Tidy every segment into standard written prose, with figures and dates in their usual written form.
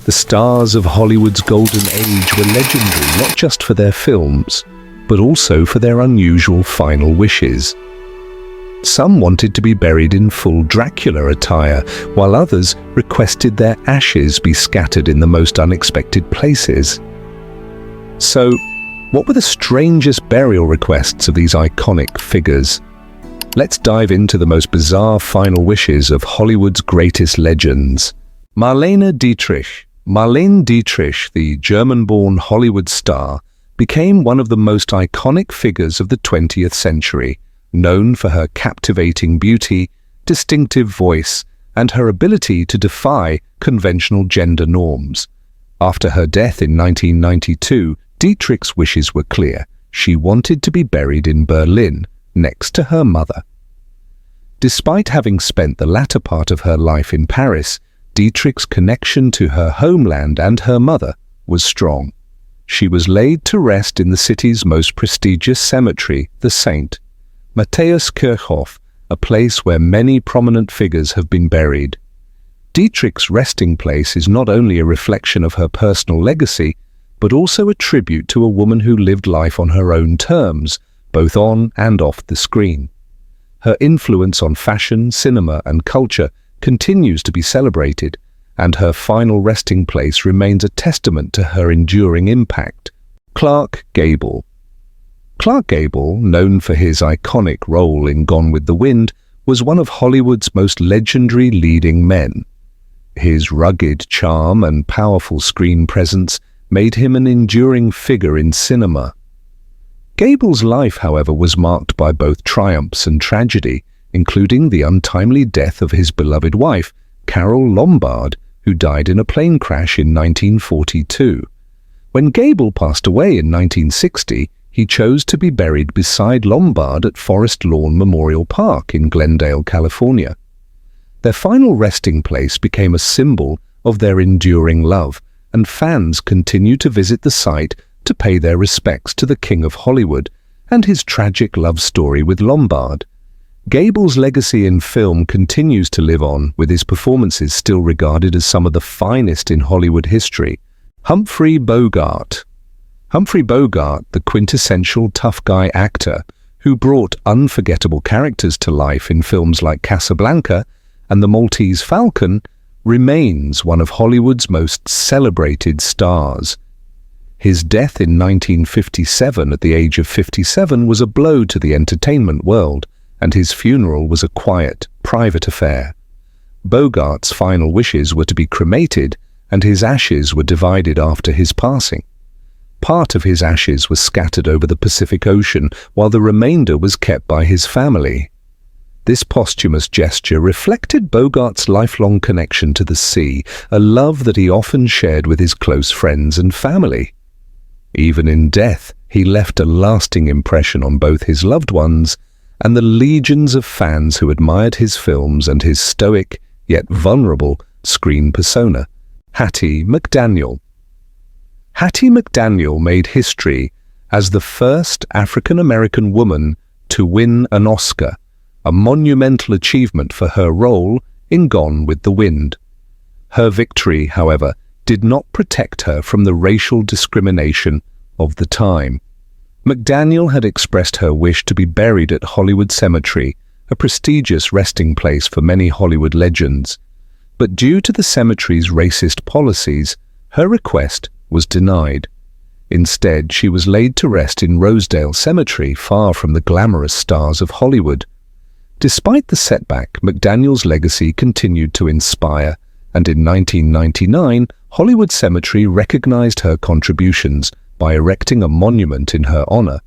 The stars of Hollywood's golden age were legendary not just for their films, but also for their unusual final wishes. Some wanted to be buried in full Dracula attire, while others requested their ashes be scattered in the most unexpected places. So, what were the strangest burial requests of these iconic figures? Let's dive into the most bizarre final wishes of Hollywood's greatest legends. Marlene Dietrich. Marlene Dietrich, the German-born Hollywood star, became one of the most iconic figures of the 20th century, known for her captivating beauty, distinctive voice, and her ability to defy conventional gender norms. After her death in 1992, Dietrich's wishes were clear. She wanted to be buried in Berlin, next to her mother. Despite having spent the latter part of her life in Paris, Dietrich's connection to her homeland and her mother was strong. She was laid to rest in the city's most prestigious cemetery, the St. Matthäuskirchhof, a place where many prominent figures have been buried. Dietrich's resting place is not only a reflection of her personal legacy, but also a tribute to a woman who lived life on her own terms, both on and off the screen. Her influence on fashion, cinema, and culture continues to be celebrated, and her final resting place remains a testament to her enduring impact. Clark Gable. Clark Gable, known for his iconic role in Gone with the Wind, was one of Hollywood's most legendary leading men. His rugged charm and powerful screen presence made him an enduring figure in cinema. Gable's life, however, was marked by both triumphs and tragedy, including the untimely death of his beloved wife, Carole Lombard, who died in a plane crash in 1942. When Gable passed away in 1960, he chose to be buried beside Lombard at Forest Lawn Memorial Park in Glendale, California. Their final resting place became a symbol of their enduring love, and fans continue to visit the site to pay their respects to the King of Hollywood and his tragic love story with Lombard. Gable's legacy in film continues to live on, with his performances still regarded as some of the finest in Hollywood history. Humphrey Bogart. Humphrey Bogart, the quintessential tough guy actor who brought unforgettable characters to life in films like Casablanca and The Maltese Falcon, remains one of Hollywood's most celebrated stars. His death in 1957 at the age of 57 was a blow to the entertainment world, and his funeral was a quiet, private affair. Bogart's final wishes were to be cremated, and his ashes were divided after his passing. Part of his ashes was scattered over the Pacific Ocean, while the remainder was kept by his family. This posthumous gesture reflected Bogart's lifelong connection to the sea, a love that he often shared with his close friends and family. Even in death, he left a lasting impression on both his loved ones and the legions of fans who admired his films and his stoic, yet vulnerable, screen persona. Hattie McDaniel. Hattie McDaniel made history as the first African-American woman to win an Oscar, a monumental achievement for her role in Gone with the Wind. Her victory, however, did not protect her from the racial discrimination of the time. McDaniel had expressed her wish to be buried at Hollywood Cemetery, a prestigious resting place for many Hollywood legends. But due to the cemetery's racist policies, her request was denied. Instead, she was laid to rest in Rosedale Cemetery, far from the glamorous stars of Hollywood. Despite the setback, McDaniel's legacy continued to inspire, and in 1999, Hollywood Cemetery recognized her contributions by erecting a monument in her honor.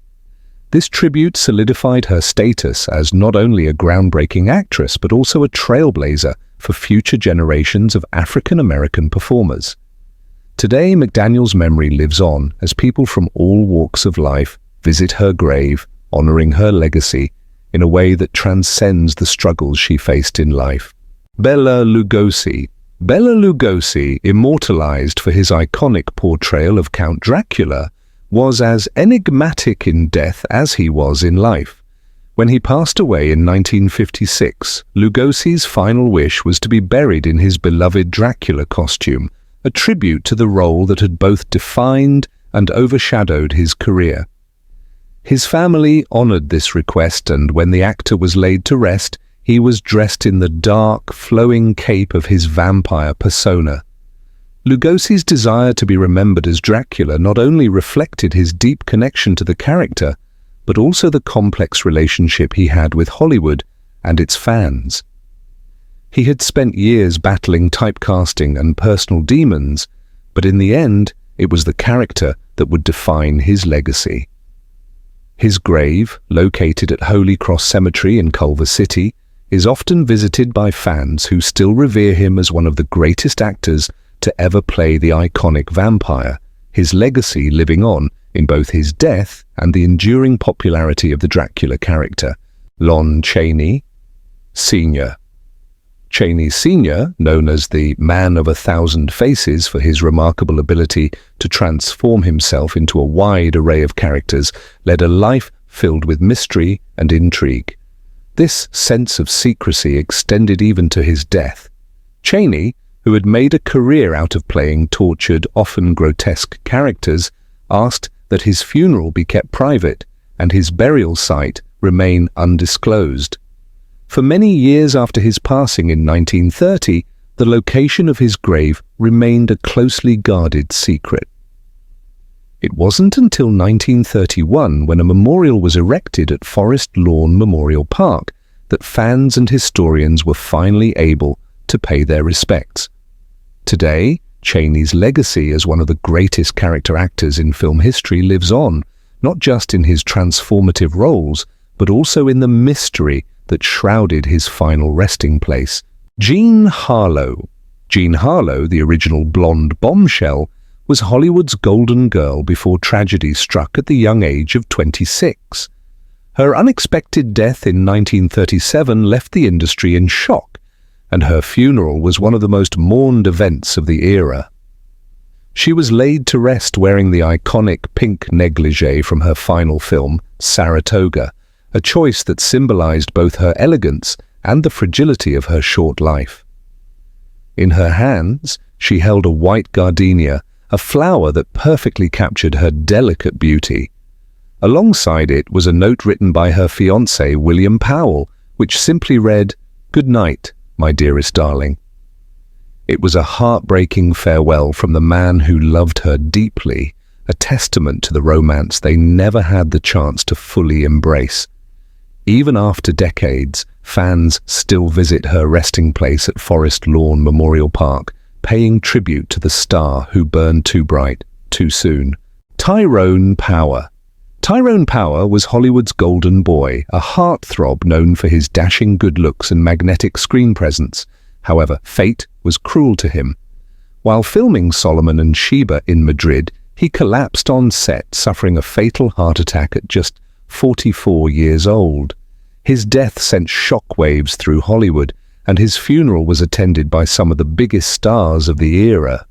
This tribute solidified her status as not only a groundbreaking actress but also a trailblazer for future generations of African-American performers. Today, McDaniel's memory lives on as people from all walks of life visit her grave, honoring her legacy in a way that transcends the struggles she faced in life. Bela Lugosi. Bela Lugosi, immortalized for his iconic portrayal of Count Dracula, was as enigmatic in death as he was in life. When he passed away in 1956, Lugosi's final wish was to be buried in his beloved Dracula costume, a tribute to the role that had both defined and overshadowed his career. His family honored this request, and when the actor was laid to rest, he was dressed in the dark, flowing cape of his vampire persona. Lugosi's desire to be remembered as Dracula not only reflected his deep connection to the character, but also the complex relationship he had with Hollywood and its fans. He had spent years battling typecasting and personal demons, but in the end, it was the character that would define his legacy. His grave, located at Holy Cross Cemetery in Culver City, is often visited by fans who still revere him as one of the greatest actors to ever play the iconic vampire, his legacy living on in both his death and the enduring popularity of the Dracula character. Lon Chaney Sr. Chaney Sr., known as the Man of 1,000 Faces for his remarkable ability to transform himself into a wide array of characters, led a life filled with mystery and intrigue. This sense of secrecy extended even to his death. Chaney, who had made a career out of playing tortured, often grotesque characters, asked that his funeral be kept private and his burial site remain undisclosed. For many years after his passing in 1930, the location of his grave remained a closely guarded secret. It wasn't until 1931, when a memorial was erected at Forest Lawn Memorial Park, that fans and historians were finally able to pay their respects. Today, Chaney's legacy as one of the greatest character actors in film history lives on, not just in his transformative roles, but also in the mystery that shrouded his final resting place. Jean Harlow. Jean Harlow, the original blonde bombshell, was Hollywood's golden girl before tragedy struck at the young age of 26. Her unexpected death in 1937 left the industry in shock, and her funeral was one of the most mourned events of the era. She was laid to rest wearing the iconic pink negligée from her final film, Saratoga, a choice that symbolized both her elegance and the fragility of her short life. In her hands, she held a white gardenia, a flower that perfectly captured her delicate beauty. Alongside it was a note written by her fiancé, William Powell, which simply read, "Good night, my dearest darling." It was a heartbreaking farewell from the man who loved her deeply, a testament to the romance they never had the chance to fully embrace. Even after decades, fans still visit her resting place at Forest Lawn Memorial Park, paying tribute to the star who burned too bright, too soon. Tyrone Power. Tyrone Power was Hollywood's golden boy, a heartthrob known for his dashing good looks and magnetic screen presence. However, fate was cruel to him. While filming Solomon and Sheba in Madrid, he collapsed on set, suffering a fatal heart attack at just 44 years old. His death sent shockwaves through Hollywood, and his funeral was attended by some of the biggest stars of the era.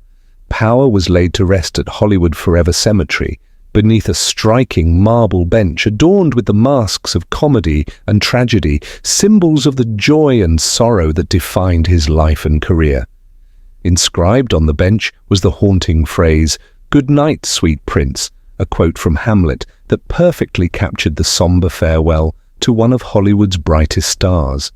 Power was laid to rest at Hollywood Forever Cemetery, beneath a striking marble bench adorned with the masks of comedy and tragedy, symbols of the joy and sorrow that defined his life and career. Inscribed on the bench was the haunting phrase, "Good night, sweet prince," a quote from Hamlet that perfectly captured the somber farewell to one of Hollywood's brightest stars.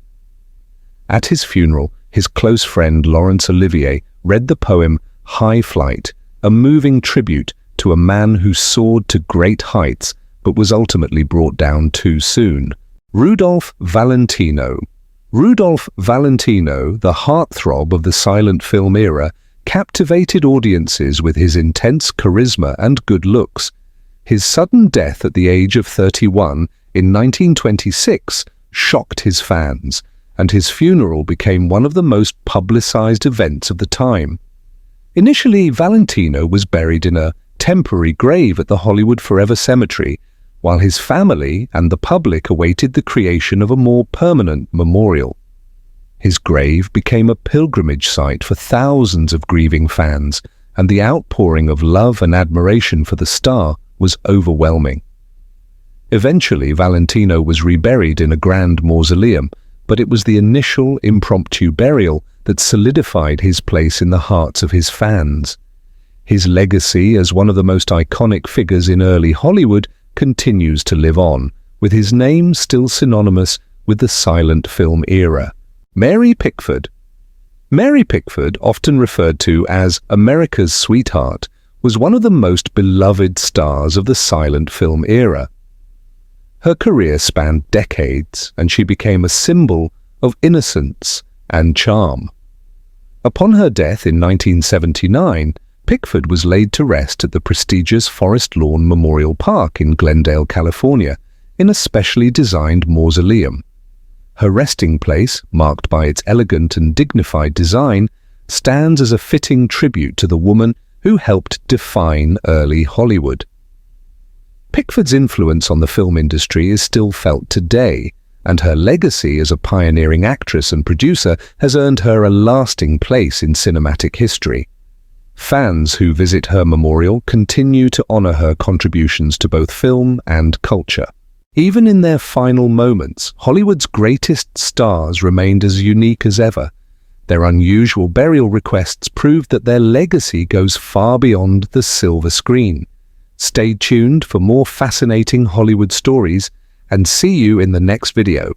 At his funeral, his close friend Laurence Olivier read the poem High Flight, a moving tribute to a man who soared to great heights but was ultimately brought down too soon. Rudolph Valentino. Rudolph Valentino, the heartthrob of the silent film era, captivated audiences with his intense charisma and good looks. His sudden death at the age of 31 in 1926 shocked his fans, and his funeral became one of the most publicized events of the time. Initially, Valentino was buried in a temporary grave at the Hollywood Forever Cemetery, while his family and the public awaited the creation of a more permanent memorial. His grave became a pilgrimage site for thousands of grieving fans, and the outpouring of love and admiration for the star was overwhelming. Eventually, Valentino was reburied in a grand mausoleum, but it was the initial impromptu burial that solidified his place in the hearts of his fans. His legacy as one of the most iconic figures in early Hollywood continues to live on, with his name still synonymous with the silent film era. Mary Pickford. Mary Pickford, often referred to as America's sweetheart, was one of the most beloved stars of the silent film era. Her career spanned decades, and she became a symbol of innocence and charm. Upon her death in 1979, Pickford was laid to rest at the prestigious Forest Lawn Memorial Park in Glendale, California, in a specially designed mausoleum. Her resting place, marked by its elegant and dignified design, stands as a fitting tribute to the woman who helped define early Hollywood. Pickford's influence on the film industry is still felt today, and her legacy as a pioneering actress and producer has earned her a lasting place in cinematic history. Fans who visit her memorial continue to honor her contributions to both film and culture. Even in their final moments, Hollywood's greatest stars remained as unique as ever. Their unusual burial requests proved that their legacy goes far beyond the silver screen. Stay tuned for more fascinating Hollywood stories, and see you in the next video.